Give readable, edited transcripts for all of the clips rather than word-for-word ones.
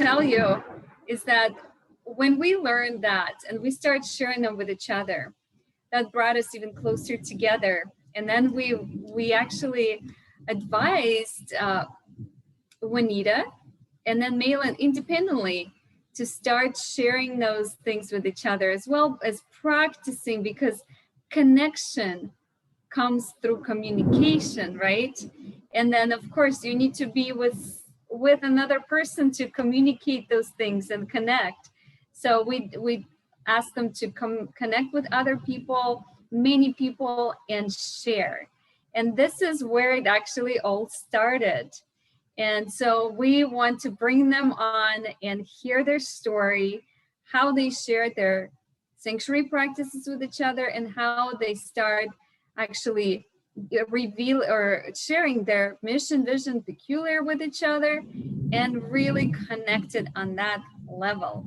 tell you is that when we learned that and we started sharing them with each other, that brought us even closer together. And then we actually advised Juanita and then Mahlon independently to start sharing those things with each other, as well as practicing, because connection comes through communication, right? And then of course you need to be with another person to communicate those things and connect. So we ask them to connect with other people, many people, and share. And this is where it actually all started. And so we want to bring them on and hear their story, how they share their sanctuary practices with each other, and how they start actually reveal or sharing their mission, vision, peculiar with each other, and really connected on that level.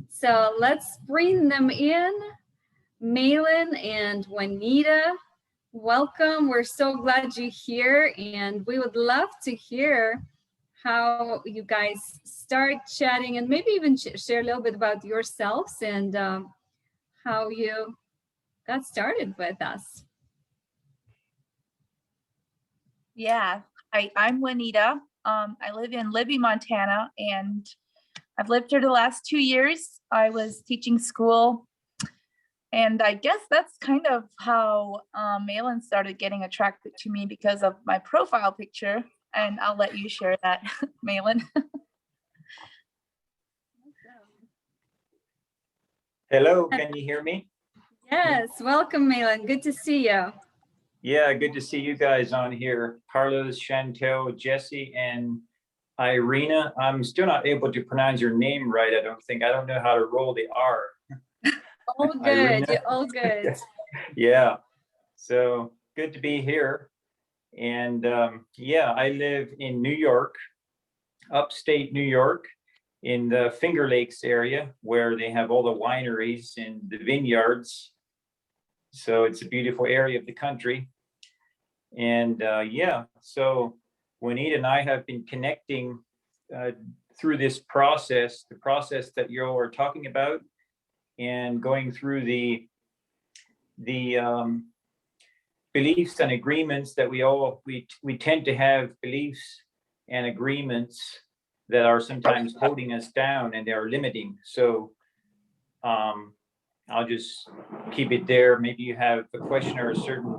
So let's bring them in. Mahlon and Juanita, welcome. We're so glad you're here, and we would love to hear how you guys start chatting, and maybe even share a little bit about yourselves and how you got started with us. Yeah, I'm Juanita. I live in Libby, Montana, and I've lived here the last 2 years. I was teaching school, and I guess that's kind of how Mahlon started getting attracted to me, because of my profile picture. And I'll let you share that, Mahlon. Hello, can you hear me? Yes, welcome, Mahlon. Good to see you. Yeah, good to see you guys on here. Carlos, Chantel, Jesse, and Irina. I'm still not able to pronounce your name right, I don't think. I don't know how to roll the R. All good, you're all good. Yeah, so good to be here. And yeah, I live in New York, upstate New York, in the Finger Lakes area, where they have all the wineries and the vineyards. So it's a beautiful area of the country. And yeah, so Juanita and I have been connecting through this process, the process that you are talking about, and going through the beliefs and agreements that we tend to have beliefs and agreements that are sometimes holding us down, and they are limiting. So I'll just keep it there. Maybe you have a question or a certain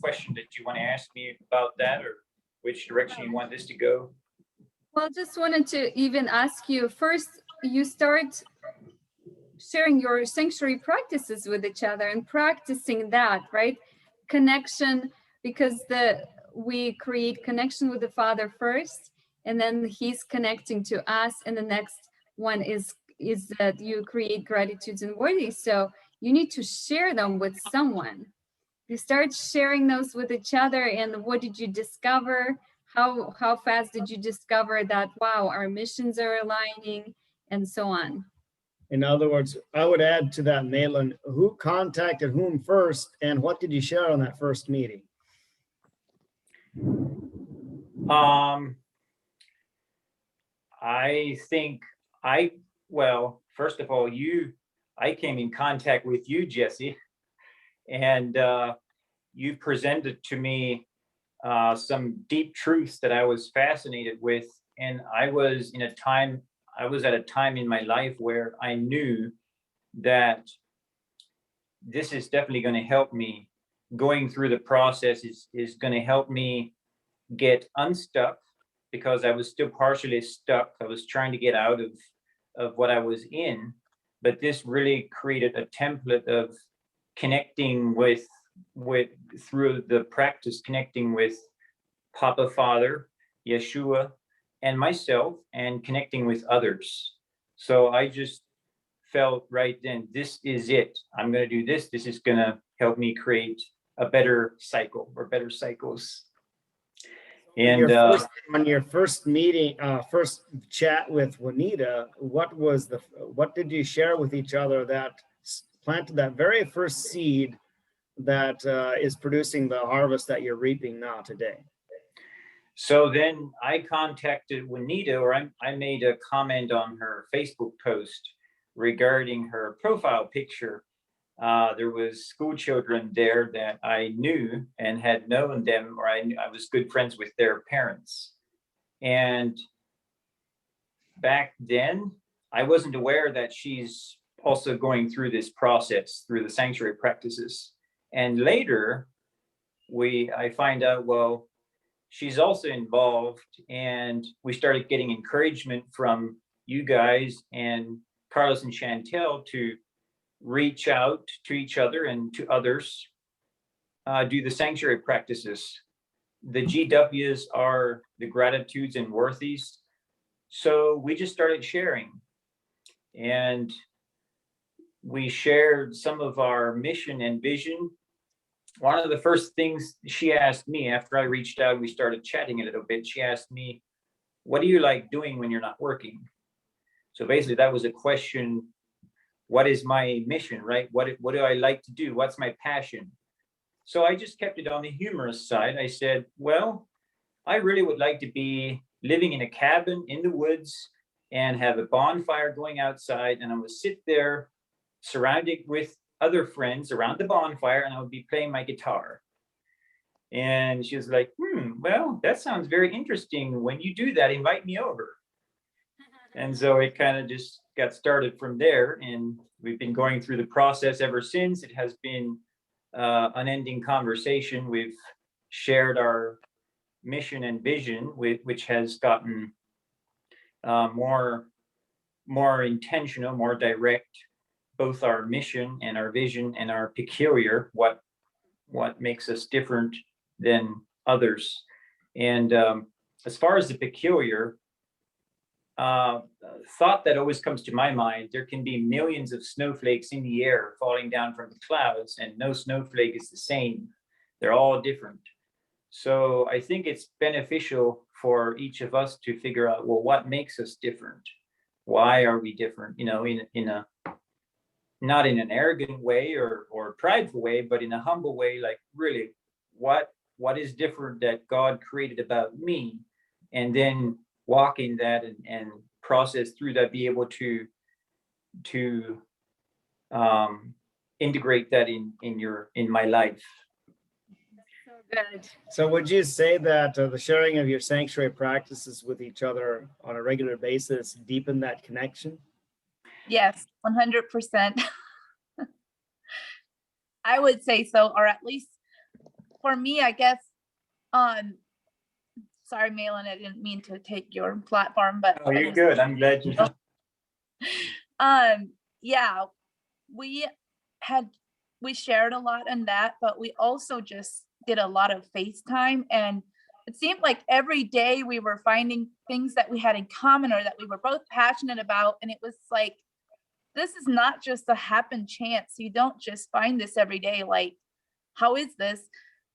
question that you want to ask me about that, or which direction you want this to go. Well, just wanted to even ask you, first, you start sharing your sanctuary practices with each other and practicing that, right? Connection, because we create connection with the Father first, and then he's connecting to us, and the next one is that you create gratitudes and worthies. So you need to share them with someone. You start sharing those with each other, and what did you discover? How fast did you discover that, wow, our missions are aligning, and so on? In other words, I would add to that, Mahlon, who contacted whom first, and what did you share on that first meeting? I think well, first of all, I came in contact with you, Jesse, and you presented to me some deep truths that I was fascinated with. And I was at a time in my life where I knew that this is definitely going to help me. Going through the process is going to help me get unstuck, because I was still partially stuck. I was trying to get out of what I was in, but this really created a template of connecting with through the practice, connecting with Papa Father, Yeshua, and myself, and connecting with others. So I just felt right then, this is it. I'm going to do this. This is going to help me create a better cycle, or better cycles. And on your first meeting, first chat with Juanita, what did you share with each other that planted that very first seed that is producing the harvest that you're reaping now today? So then I contacted Juanita, or I made a comment on her Facebook post regarding her profile picture. There was school children there that I knew and had known them, or I was good friends with their parents. And back then, I wasn't aware that she's also going through this process through the sanctuary practices. And later, I find out, well, she's also involved, and we started getting encouragement from you guys and Carlos and Chantel to reach out to each other and to others, do the sanctuary practices. The GWs are the gratitudes and worthies. So we just started sharing, and we shared some of our mission and vision. One of the first things she asked me after I reached out, we started chatting a little bit. She asked me, what do you like doing when you're not working? So basically that was a question. What is my mission, right? What do I like to do? What's my passion? So I just kept it on the humorous side. I said, well, I really would like to be living in a cabin in the woods and have a bonfire going outside, and I would sit there surrounded with other friends around the bonfire, and I would be playing my guitar. And she was like, well, that sounds very interesting. When you do that, invite me over. And so it kind of just got started from there, and we've been going through the process ever since. It has been unending conversation. We've shared our mission and vision, which has gotten more intentional, more direct, both our mission and our vision and our peculiar, what makes us different than others. And as far as the peculiar, thought that always comes to my mind, there can be millions of snowflakes in the air falling down from the clouds, and no snowflake is the same. They're all different. So I think it's beneficial for each of us to figure out, well, what makes us different? Why are we different? In a not in an arrogant way or prideful way, but in a humble way, like really, what is different that God created about me? And then walk in that and process through that, be able to integrate that in my life. So good. So would you say that the sharing of your sanctuary practices with each other on a regular basis deepen that connection? Yes, 100%. I would say so, or at least for me, I guess. Sorry, Mahlon, I didn't mean to take your platform, but oh, you're good. I'm glad you. Yeah, we shared a lot in that, but we also just did a lot of FaceTime, and it seemed like every day we were finding things that we had in common or that we were both passionate about, and it was like, this is not just a happen chance. You don't just find this every day. Like, how is this?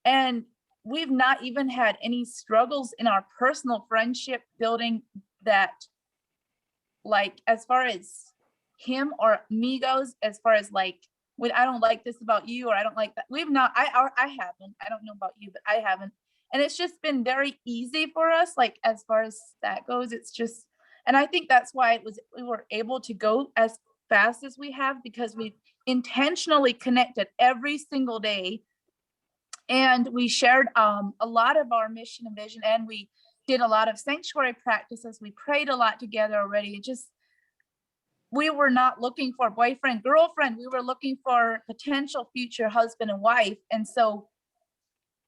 And we've not even had any struggles in our personal friendship building that, like, as far as him or me goes, as far as like, when I don't like this about you, or I don't like that. We've not, I haven't, I don't know about you, but I haven't. And it's just been very easy for us. Like, as far as that goes, it's just, and I think that's why we were able to go as fast as we have, because we intentionally connected every single day, and we shared a lot of our mission and vision, and we did a lot of sanctuary practices. We prayed a lot together already. We were not looking for boyfriend, girlfriend. We were looking for potential future husband and wife. And so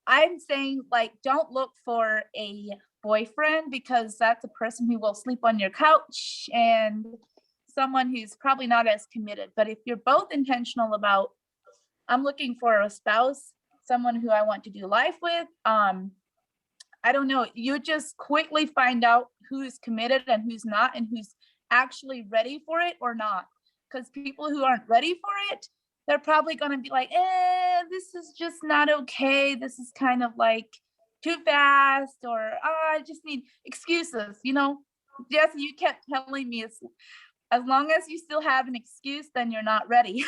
I'm saying, like, don't look for a boyfriend, because that's a person who will sleep on your couch and someone who's probably not as committed. But if you're both intentional about, I'm looking for a spouse, someone who I want to do life with, I don't know, you just quickly find out who's committed and who's not, and who's actually ready for it or not. Because people who aren't ready for it, they're probably going to be like, this is just not okay. This is kind of like too fast, or I just need excuses. Jesse, you kept telling me, as long as you still have an excuse, then you're not ready. Yeah.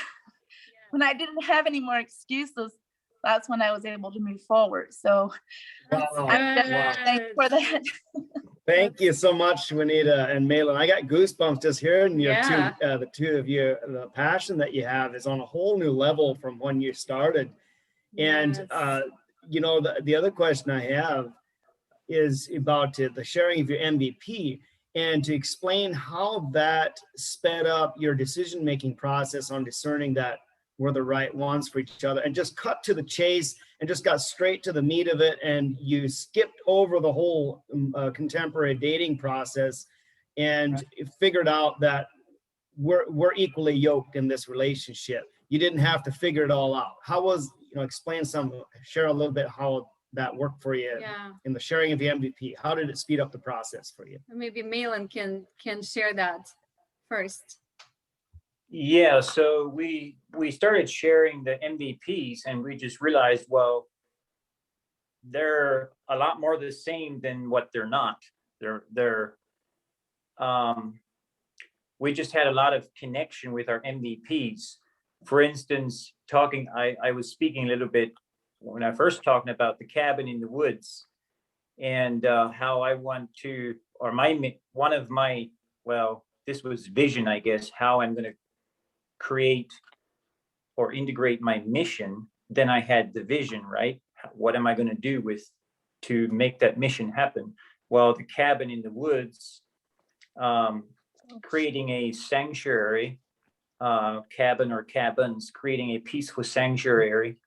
When I didn't have any more excuses, that's when I was able to move forward. So Wow. I'm just Wow. thankful for that. Thank you so much, Juanita and Mahlon. I got goosebumps just hearing your Yeah. the two of you. The passion that you have is on a whole new level from when you started. And Yes. you know, the other question I have is about the sharing of your MVP and to explain how that sped up your decision-making process on discerning that we're the right ones for each other, and just cut to the chase and just got straight to the meat of it. And you skipped over the whole contemporary dating process and figured out that we're equally yoked in this relationship. You didn't have to figure it all out. How was, share a little bit how that worked for you Yeah. in the sharing of the MVP? How did it speed up the process for you? Maybe Mahlon can share that first. Yeah, so we started sharing the MVPs, and we just realized, well, they're a lot more the same than what they're not. They're we just had a lot of connection with our MVPs. For instance, I was speaking a little bit when I first talking about the cabin in the woods, and how I want to, or one of my, well, this was vision, I guess, how I'm going to create or integrate my mission. Then I had the vision, right? What am I going to do to make that mission happen? Well, the cabin in the woods, creating a sanctuary, cabin or cabins, creating a peaceful sanctuary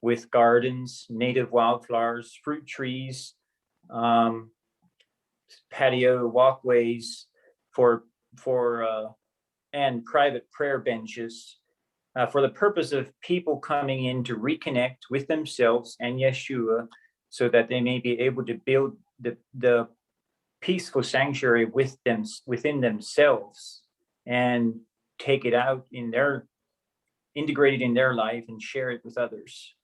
with gardens, native wildflowers, fruit trees, patio walkways for and private prayer benches, for the purpose of people coming in to reconnect with themselves and Yeshua, so that they may be able to build the peaceful sanctuary within themselves, and take it out integrate it in their life and share it with others.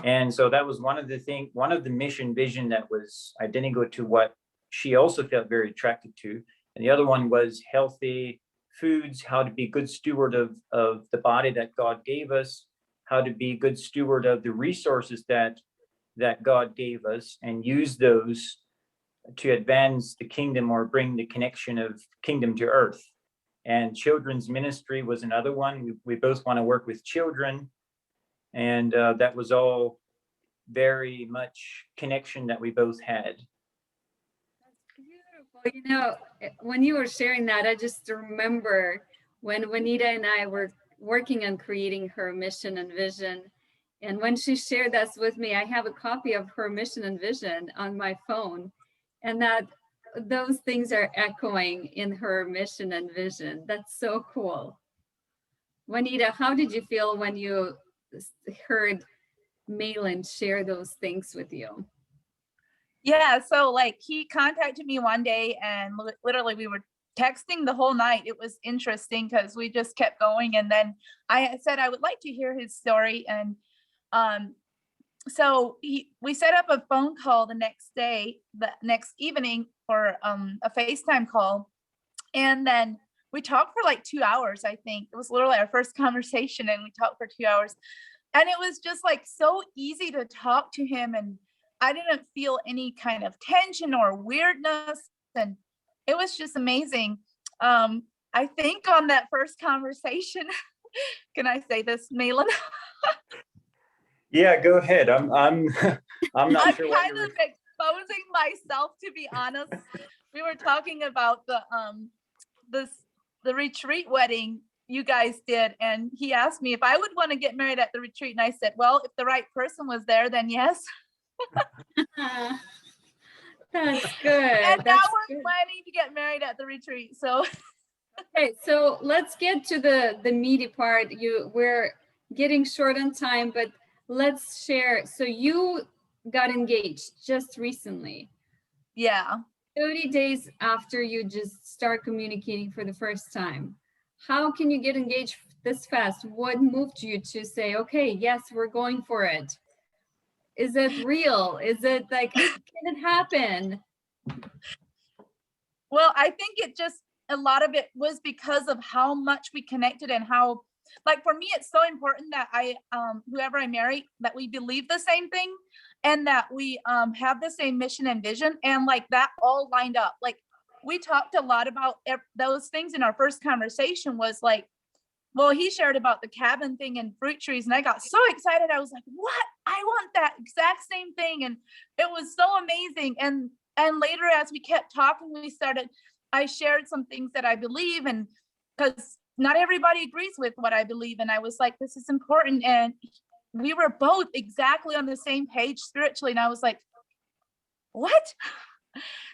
And so that was one of the mission vision that was identical to what she also felt very attracted to. And the other one was healthy foods, how to be good steward of the body that God gave us, how to be good steward of the resources that God gave us, and use those to advance the kingdom or bring the connection of kingdom to earth. And children's ministry was another one. We both want to work with children. And that was all very much connection that we both had. That's beautiful. When you were sharing that, I just remember when Juanita and I were working on creating her mission and vision. And when she shared that with me, I have a copy of her mission and vision on my phone. And that those things are echoing in her mission and vision. That's so cool. Juanita, how did you feel when you heard Mahlon share those things with you? Yeah, so like he contacted me one day, and literally we were texting the whole night. It was interesting because we just kept going, and then I said I would like to hear his story. And so we set up a phone call the next evening for a FaceTime call, and then we talked for like 2 hours. I think it was literally our first conversation, and we talked for 2 hours, and it was just like so easy to talk to him, and I didn't feel any kind of tension or weirdness, and it was just amazing. I think on that first conversation, can I say this, Mahlon? Yeah, go ahead. I'm not sure. I'm kind of exposing myself, to be honest. We were talking about the retreat wedding you guys did, and he asked me if I would want to get married at the retreat, and I said, well, if the right person was there, then yes. That's good. And That's now we're good. planning to get married at the retreat. So okay, so let's get to the meaty part. We're getting short on time, but let's share. So you got engaged just recently. yeah. 30 days after you just start communicating for the first time. How can you get engaged this fast? What moved you to say, okay, yes, we're going for it? Is it real? Is it like, can it happen? Well, I think a lot of it was because of how much we connected and how like for me, it's so important that whoever I marry, that we believe the same thing and that we have the same mission and vision, and like that all lined up. Like we talked a lot about those things in our first conversation. Was like, well, he shared about the cabin thing and fruit trees, and I got so excited. I was like, what? I want that exact same thing. And it was so amazing. And later, as we kept talking, I shared some things that I believe, and because not everybody agrees with what I believe. And I was like, this is important. And we were both exactly on the same page spiritually. And I was like, what?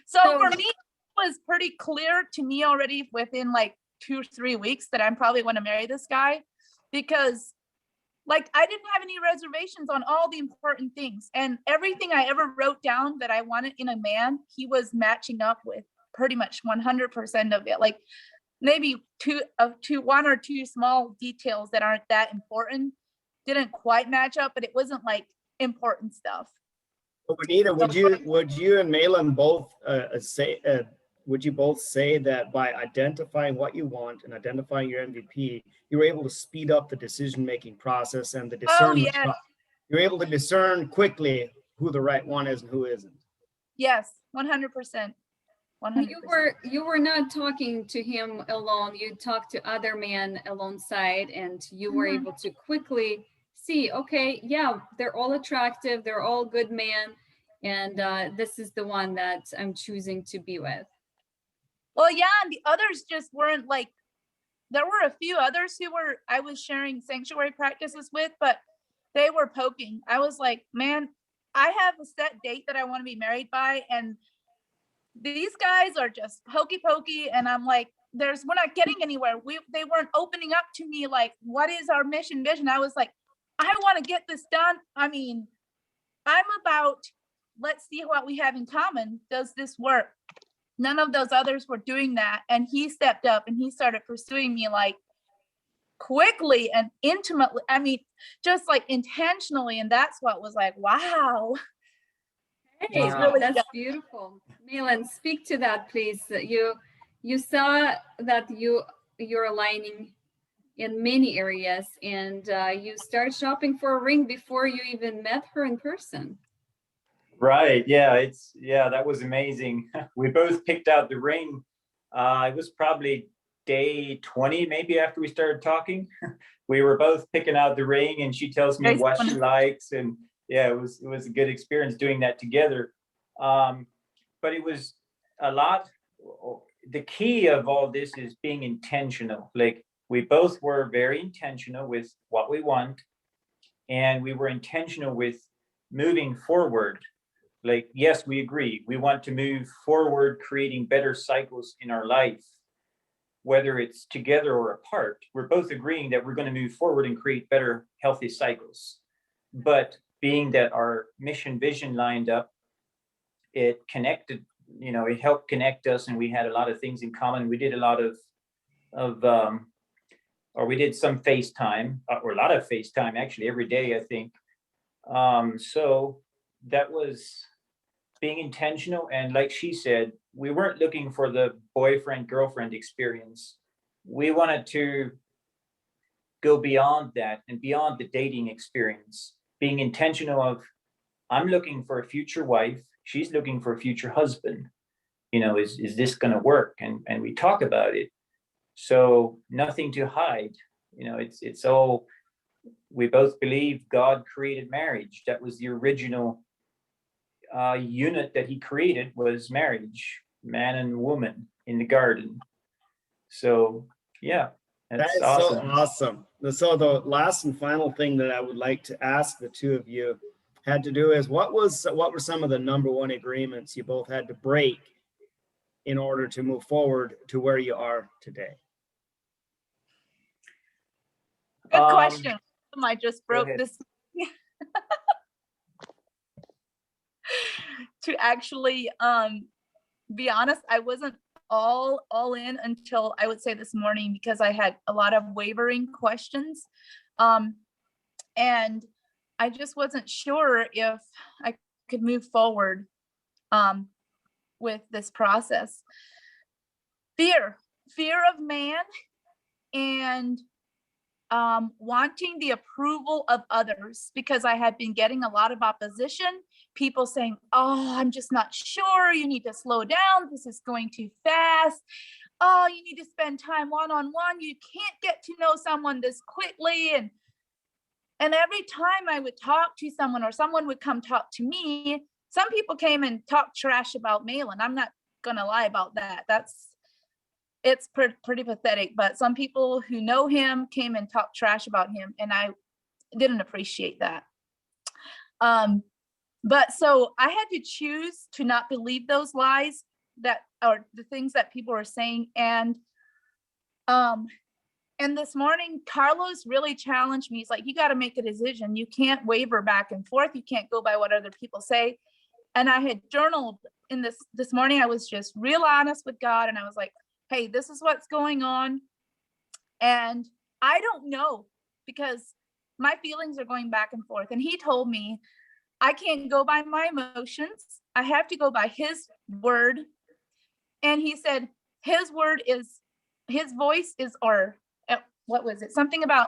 So for me, it was pretty clear to me already within like 2 or 3 weeks that I'm probably going to marry this guy, because like I didn't have any reservations on all the important things, and everything I ever wrote down that I wanted in a man, he was matching up with pretty much 100% of it. Like maybe one or two small details that aren't that important didn't quite match up, but it wasn't like important stuff. Well, Juanita, would you and Mahlon both would you both say that by identifying what you want and identifying your MVP, you were able to speed up the decision-making process and the discernment? Oh, yes. You're able to discern quickly who the right one is and who isn't. Yes, 100%. 100%. You were not talking to him alone. You talked to other men alongside, and you were able to quickly see, okay, yeah, they're all attractive, they're all good men, and this is the one that I'm choosing to be with. Well, yeah, and the others just weren't like, there were a few others who I was sharing sanctuary practices with, but they were poking. I was like, man, I have a set date that I want to be married by, and these guys are just hokey and I'm like, we're not getting anywhere. They weren't opening up to me like, what is our mission vision? I was like, I want to get this done. I mean, I'm about, let's see what we have in common. Does this work? None of those others were doing that. And he stepped up and he started pursuing me like quickly and intimately. I mean, just like intentionally. And that's what was like, wow. Hey, Wow. that's beautiful. Mahlon, speak to that, please. You saw that you're aligning in many areas, and you started shopping for a ring before you even met her in person. Right. Yeah. That was amazing. We both picked out the ring. It was probably day 20, maybe, after we started talking. We were both picking out the ring, and she tells me what she likes, and yeah, it was a good experience doing that together. But it was a lot. The key of all this is being intentional. Like we both were very intentional with what we want, and we were intentional with moving forward. Like, yes, we agree. We want to move forward, creating better cycles in our life, whether it's together or apart. We're both agreeing that we're going to move forward and create better, healthy cycles. But being that our mission vision lined up, it connected, it helped connect us, and we had a lot of things in common. We did a lot we did some FaceTime, or a lot of FaceTime, actually, every day, I think. So that was being intentional. And like she said, we weren't looking for the boyfriend, girlfriend experience. We wanted to go beyond that and beyond the dating experience, being intentional of, I'm looking for a future wife. She's looking for a future husband. Is this going to work? And we talk about it. So nothing to hide. It's all, we both believe God created marriage. That was the original unit that he created, was marriage, man and woman in the garden. So yeah, that's awesome. So awesome. So the last and final thing that I would like to ask the two of you had to do is, what were some of the number one agreements you both had to break in order to move forward to where you are today? Good question. I just broke this. To actually be honest, I wasn't all in until I would say this morning, because I had a lot of wavering questions. And I just wasn't sure if I could move forward with this process. Fear of man. And wanting the approval of others, because I had been getting a lot of opposition, people saying, oh, I'm just not sure, you need to slow down, this is going too fast. Oh, you need to spend time one-on-one, you can't get to know someone this quickly. And every time I would talk to someone or someone would come talk to me, some people came and talked trash about Mahlon. I'm not gonna lie about that. It's pretty pathetic, but some people who know him came and talked trash about him, and I didn't appreciate that. But so I had to choose to not believe those lies or the things that people were saying. And this morning, Carlos really challenged me. He's like, you got to make a decision. You can't waver back and forth. You can't go by what other people say. And I had journaled in this morning. I was just real honest with God. And I was like, hey, this is what's going on. And I don't know, because my feelings are going back and forth. And he told me, I can't go by my emotions. I have to go by his word. And he said, his word is, his voice is, or what was it? Something about,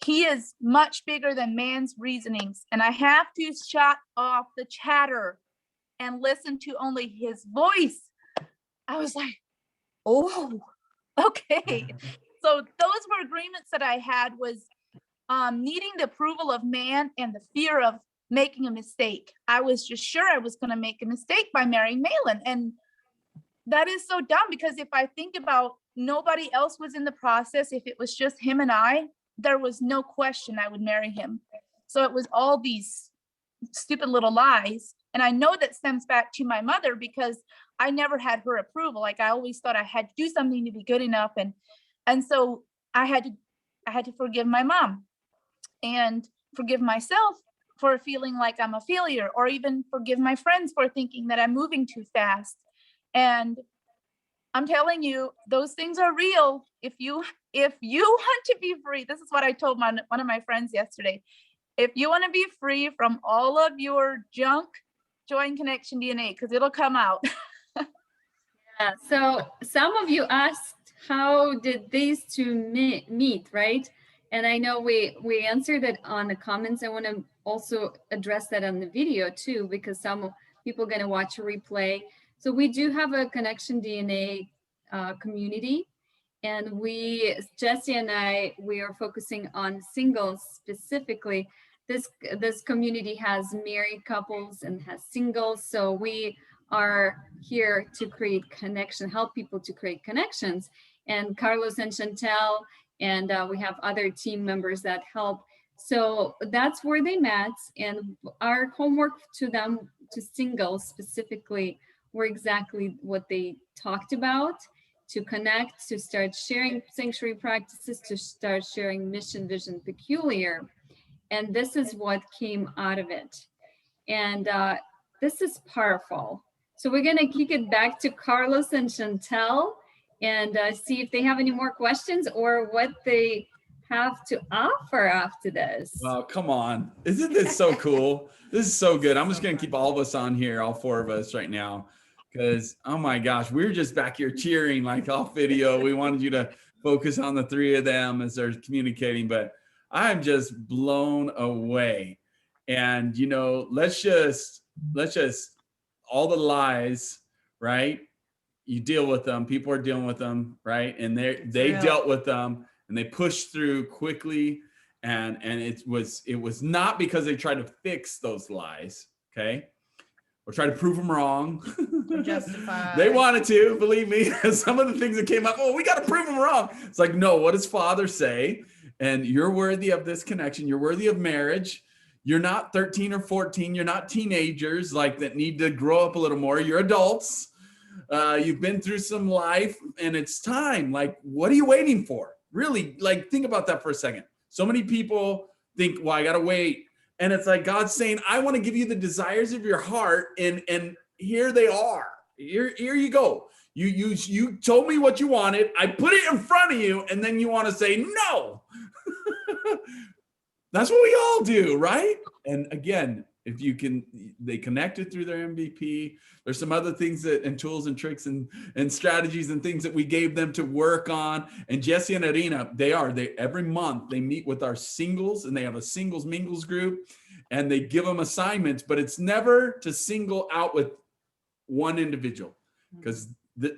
he is much bigger than man's reasonings. And I have to shut off the chatter and listen to only his voice. I was like, oh, okay. So those were agreements that I had, was needing the approval of man and the fear of making a mistake. I was just sure I was going to make a mistake by marrying Mahlon. And that is so dumb, because if I think about, nobody else was in the process, if it was just him and I, there was no question I would marry him. So it was all these stupid little lies. And I know that stems back to my mother, because I never had her approval. Like, I always thought I had to do something to be good enough. And so I had to forgive my mom and forgive myself for feeling like I'm a failure, or even forgive my friends for thinking that I'm moving too fast. And I'm telling you, those things are real. If you want to be free, this is what I told one of my friends yesterday. If you want to be free from all of your junk, join Connection DNA, because it'll come out. Yeah. So some of you asked, how did these two meet, right? And I know we answered it on the comments. I want to also address that on the video too, because some people are going to watch a replay. So we do have a Connection DNA community, and Jesse and I, we are focusing on singles specifically. This community has married couples and has singles. So we are here to create connection, help people to create connections. And Carlos and Chantel, and we have other team members that help. So that's where they met. And our homework to them, to singles specifically, were exactly what they talked about: to connect, to start sharing sanctuary practices, to start sharing mission, vision, peculiar. And this is what came out of it. And this is powerful. So we're going to kick it back to Carlos and Chantel and see if they have any more questions or what they have to offer after this. Wow, come on. Isn't this so cool? This is so good. I'm just going to keep all of us on here, all four of us right now, because, oh my gosh, we're just back here cheering like off video. We wanted you to focus on the three of them as they're communicating, but I'm just blown away. And, you know, let's just all the lies, right? You deal with them. People are dealing with them, right? And they dealt with them, and they pushed through quickly. And it was not because they tried to fix those lies, okay? Or try to prove them wrong. Justify. They wanted to, believe me. Some of the things that came up, oh, we got to prove them wrong. It's like, no, what does Father say? And you're worthy of this connection. You're worthy of marriage. You're not 13 or 14. You're not teenagers like that need to grow up a little more. You're adults. You've been through some life, and it's time. Like, what are you waiting for? Really, like, think about that for a second. So many people think, well, I got to wait. And it's like God's saying, I want to give you the desires of your heart, and here they are. Here you go. You told me what you wanted. I put it in front of you, and then you want to say no. That's what we all do, right? And again, if you can, they connected through their MVP. There's some other things that, and tools and tricks and strategies and things that we gave them to work on. And Jesse and Irina, they every month they meet with our singles, and they have a singles mingles group, and they give them assignments, but it's never to single out with one individual. Because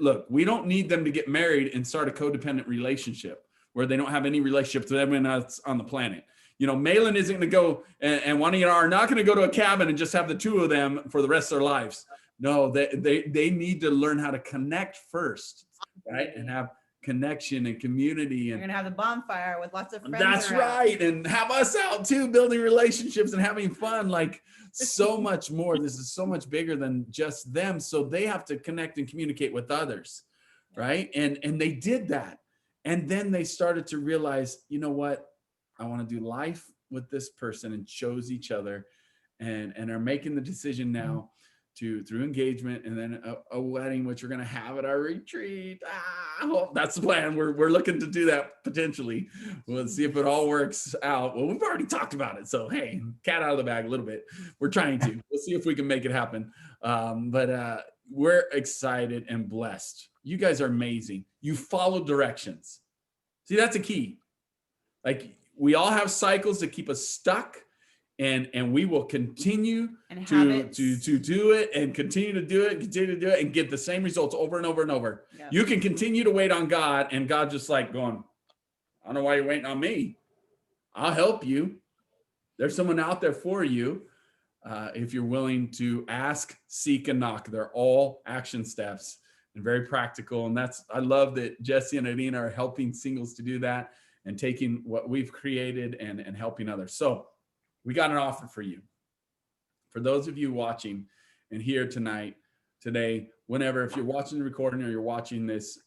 look, we don't need them to get married and start a codependent relationship where they don't have any relationship with everyone else on the planet. You know, Mahlon isn't going to go, and Juanita are not going to go to a cabin and just have the two of them for the rest of their lives. No, they need to learn how to connect first, right? And have connection and community. You're And gonna have the bonfire with lots of friends. that's around. right. And have us out too, building relationships and having fun, like so much more. This is so much bigger than just them. So they have to connect and communicate with others, right? And they did that. And then they started to realize, you know what? I want to do life with this person, and chose each other, and are making the decision now through engagement, and then a wedding, which we're going to have at our retreat. Well, that's the plan. We're looking to do that potentially. We'll see if it all works out. Well, we've already talked about it. So, hey, cat out of the bag a little bit. We're trying to. We'll see if we can make it happen. But we're excited and blessed. You guys are amazing. You follow directions. See, that's a key. Like, we all have cycles that keep us stuck, and we will continue And to do it, and continue to do it, and get the same results over and over and over. Yeah. You can continue to wait on God, and God just like going, I don't know why you're waiting on me. I'll help you. There's someone out there for you. If you're willing to ask, seek, and knock. They're all action steps and very practical. And I love that Jesse and Irina are helping singles to do that, and taking what we've created and helping others. So we got an offer for you. For those of you watching and here today, whenever, if you're watching the recording or you're watching this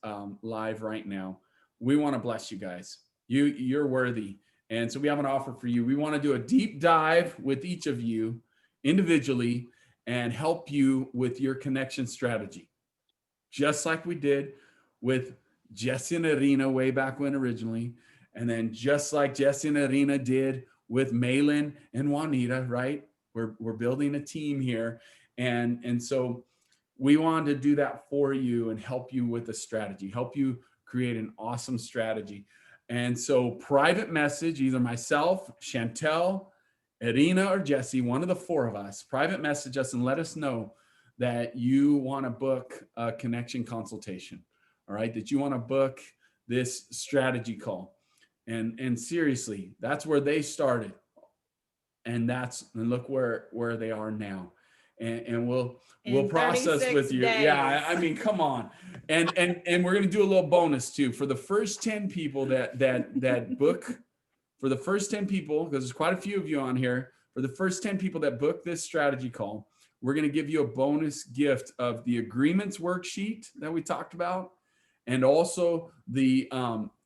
live right now, we want to bless you guys. You're worthy. And so we have an offer for you. We want to do a deep dive with each of you individually and help you with your connection strategy. Just like we did with Jesse and Irina way back when originally. And then just like Jesse and Irina did with Mahlon and Juanita, right? We're building a team here. And so we wanted to do that for you and help you with a strategy, help you create an awesome strategy. And so private message, either myself, Chantel, Irina, or Jesse, one of the four of us, private message us and let us know that you want to book a connection consultation, all right? That you want to book this strategy call. And seriously, that's where they started. And look where they are now. And we'll process with you. Days. Yeah, I mean, come on. And we're going to do a little bonus too for the first 10 people that book, for the first 10 people, because there's quite a few of you on here, for the first 10 people that book this strategy call, we're going to give you a bonus gift of the agreements worksheet that we talked about, and also the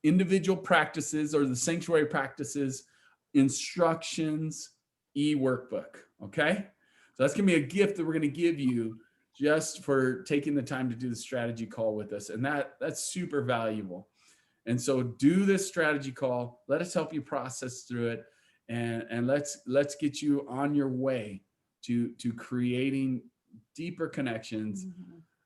individual practices or the sanctuary practices instructions e-workbook. Okay. So that's going to be a gift that we're going to give you just for taking the time to do the strategy call with us. And that's super valuable. And so do this strategy call. Let us help you process through it. And let's get you on your way to creating deeper connections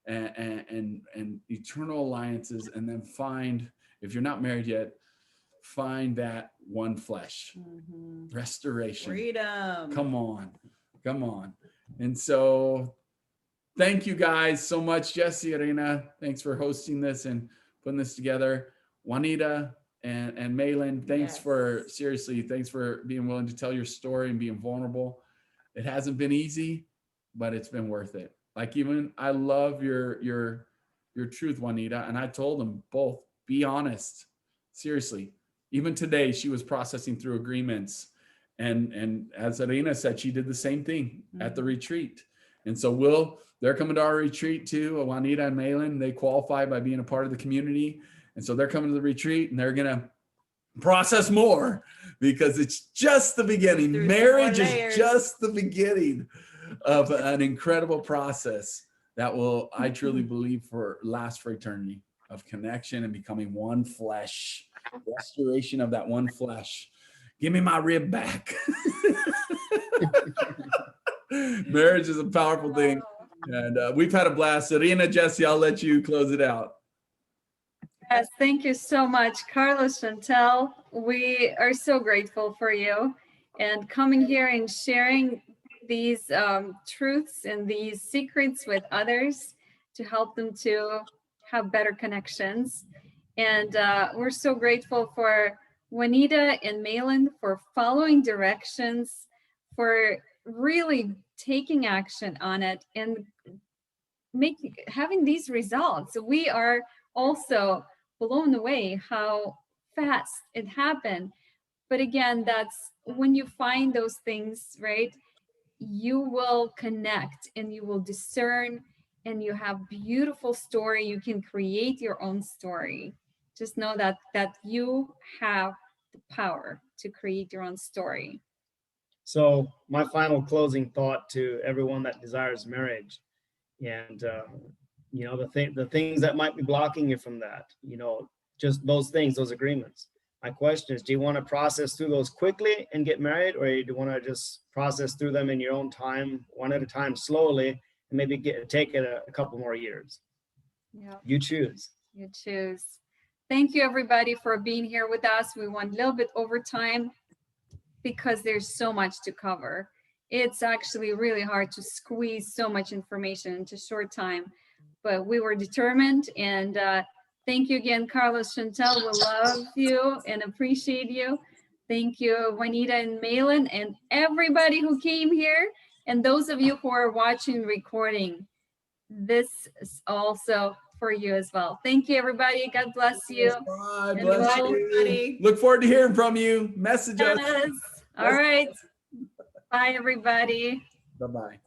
and eternal alliances. And then find, if you're not married yet, find that one flesh. Restoration. Freedom. Come on. And so thank you guys so much. Jesse, Irina, thanks for hosting this and putting this together. Juanita and Mahlon, thanks thanks for being willing to tell your story and being vulnerable. It hasn't been easy, but it's been worth it. Like, even I love your truth, Juanita. And I told them both, be honest. Seriously. Even today, she was processing through agreements. And as Irina said, she did the same thing at the retreat. And so they're coming to our retreat too. Juanita and Mahlon, they qualify by being a part of the community. And so they're coming to the retreat and they're going to process more, because it's just the beginning. Marriage is just the beginning of an incredible process that will, I truly believe, last for eternity, of connection and becoming one flesh, restoration of that one flesh. Give me my rib back. Marriage is a powerful thing. And we've had a blast. Serena, Jesse, I'll let you close it out. Yes, thank you so much, Carlos, Chantel. We are so grateful for you and coming here and sharing these truths and these secrets with others to help them to have better connections. And we're so grateful for Juanita and Mahlon for following directions, for really taking action on it and having these results. We are also blown away how fast it happened. But again, that's when you find those things, right? You will connect and you will discern and you have beautiful story. You can create your own story. Just know that you have the power to create your own story. So my final closing thought to everyone that desires marriage, and you know, the things that might be blocking you from that, you know, just those things, those agreements. My question is, do you want to process through those quickly and get married, or do you want to just process through them in your own time, one at a time, slowly, and maybe take it a couple more years? Yeah, You choose. you choose. Thank you, everybody, for being here with us. We went a little bit over time because there's so much to cover. It's actually really hard to squeeze so much information into short time, but we were determined. And thank you again, Carlos, Chantel. We love you and appreciate you. Thank you, Juanita and Mahlon, and everybody who came here. And those of you who are watching recording, this is also for you as well. Thank you, everybody. God bless you. Bye. And Bless we'll- you. Look forward to hearing from you. Message us. Yes. All right. Bye, everybody. Bye-bye.